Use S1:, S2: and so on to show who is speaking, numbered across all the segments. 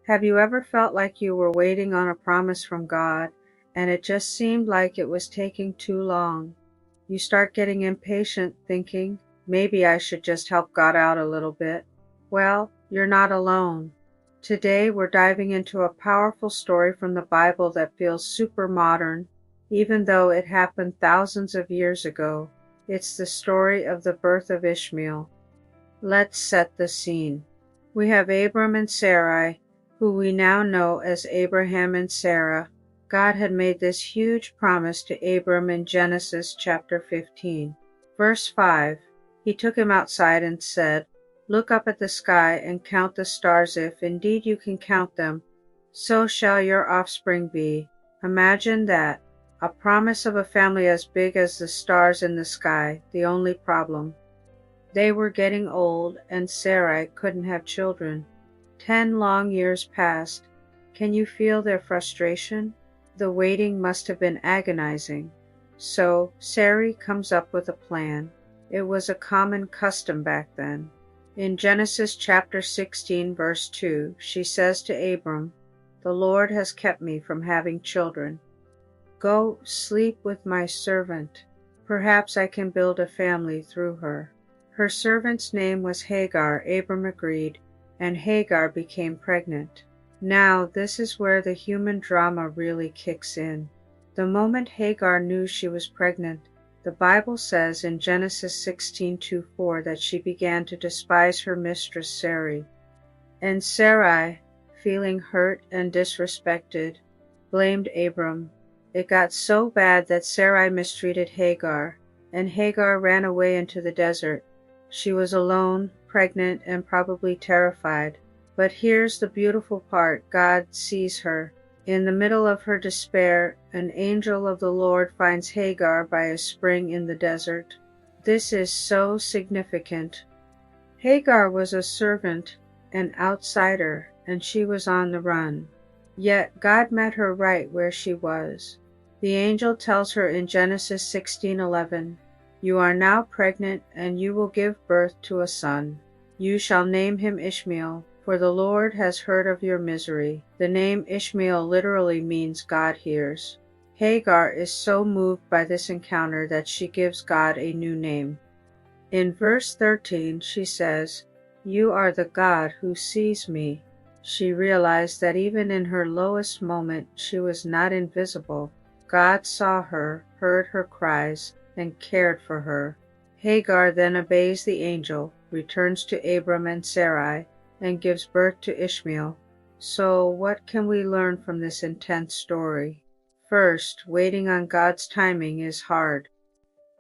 S1: Have you ever felt like you were waiting on a promise from God, and it just seemed like it was taking too long? You start getting impatient, thinking, maybe I should just help God out a little bit. Well, you're not alone. Today we're diving into a powerful story from the Bible that feels super modern, even though it happened thousands of years ago. It's the story of the birth of Ishmael. Let's set the scene. We have Abram and Sarai, who we now know as Abraham and Sarah. God had made this huge promise to Abram in Genesis chapter 15. Verse 5, He took him outside and said, "Look up at the sky and count the stars if indeed you can count them. So shall your offspring be." Imagine that. A promise of a family as big as the stars in the sky. The only problem, they were getting old, and Sarai couldn't have children. 10 long years passed. Can you feel their frustration? The waiting must have been agonizing. So Sarai comes up with a plan. It was a common custom back then. In Genesis chapter 16, verse 2, she says to Abram, "The Lord has kept me from having children. Go sleep with my servant. Perhaps I can build a family through her." Her servant's name was Hagar. Abram agreed, and Hagar became pregnant. Now, this is where the human drama really kicks in. The moment Hagar knew she was pregnant, the Bible says in Genesis 16:2-4 that she began to despise her mistress Sarai. And Sarai, feeling hurt and disrespected, blamed Abram. It got so bad that Sarai mistreated Hagar, and Hagar ran away into the desert. She was alone, pregnant, and probably terrified. But here's the beautiful part. God sees her. In the middle of her despair, an angel of the Lord finds Hagar by a spring in the desert. This is so significant. Hagar was a servant, an outsider, and she was on the run. Yet God met her right where she was. The angel tells her in Genesis 16:11, "You are now pregnant, and you will give birth to a son. You shall name him Ishmael, for the Lord has heard of your misery." The name Ishmael literally means God hears. Hagar is so moved by this encounter that she gives God a new name. In verse 13 she says, "You are the God who sees me." She realized that even in her lowest moment she was not invisible. God saw her, heard her cries, and cared for her. Hagar then obeys the angel, returns to Abram and Sarai, and gives birth to Ishmael. So what can we learn from this intense story? First, waiting on God's timing is hard.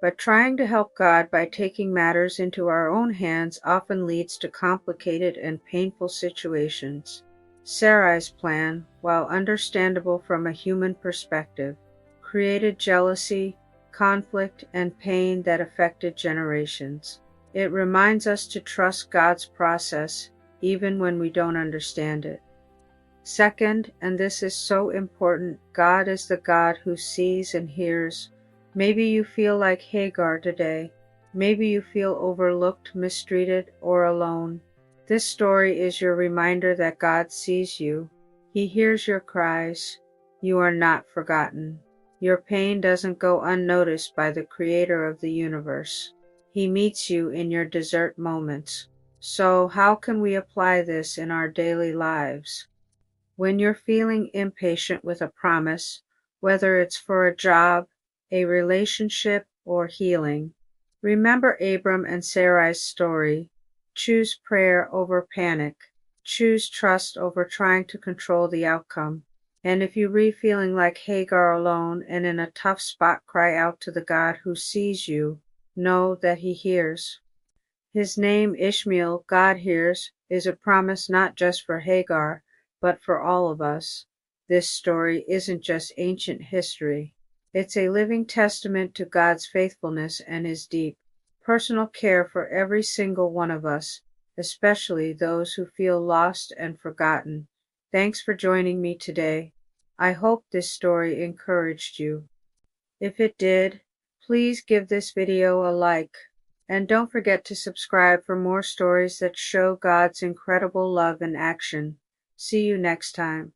S1: But trying to help God by taking matters into our own hands often leads to complicated and painful situations. Sarai's plan, while understandable from a human perspective, created jealousy, conflict, and pain that affected generations. It reminds us to trust God's process, even when we don't understand it. Second, and this is so important, God is the God who sees and hears. Maybe you feel like Hagar today. Maybe you feel overlooked, mistreated, or alone. This story is your reminder that God sees you. He hears your cries. You are not forgotten. Your pain doesn't go unnoticed by the Creator of the universe. He meets you in your desert moments. So how can we apply this in our daily lives? When you're feeling impatient with a promise, whether it's for a job, a relationship, or healing, remember Abram and Sarai's story. Choose prayer over panic. Choose trust over trying to control the outcome. And if you read feeling like Hagar alone and in a tough spot, cry out to the God who sees you. Know that He hears. His name, Ishmael, God hears, is a promise not just for Hagar, but for all of us. This story isn't just ancient history. It's a living testament to God's faithfulness and His deep, personal care for every single one of us, especially those who feel lost and forgotten. Thanks for joining me today. I hope this story encouraged you. If it did, please give this video a like. And don't forget to subscribe for more stories that show God's incredible love in action. See you next time.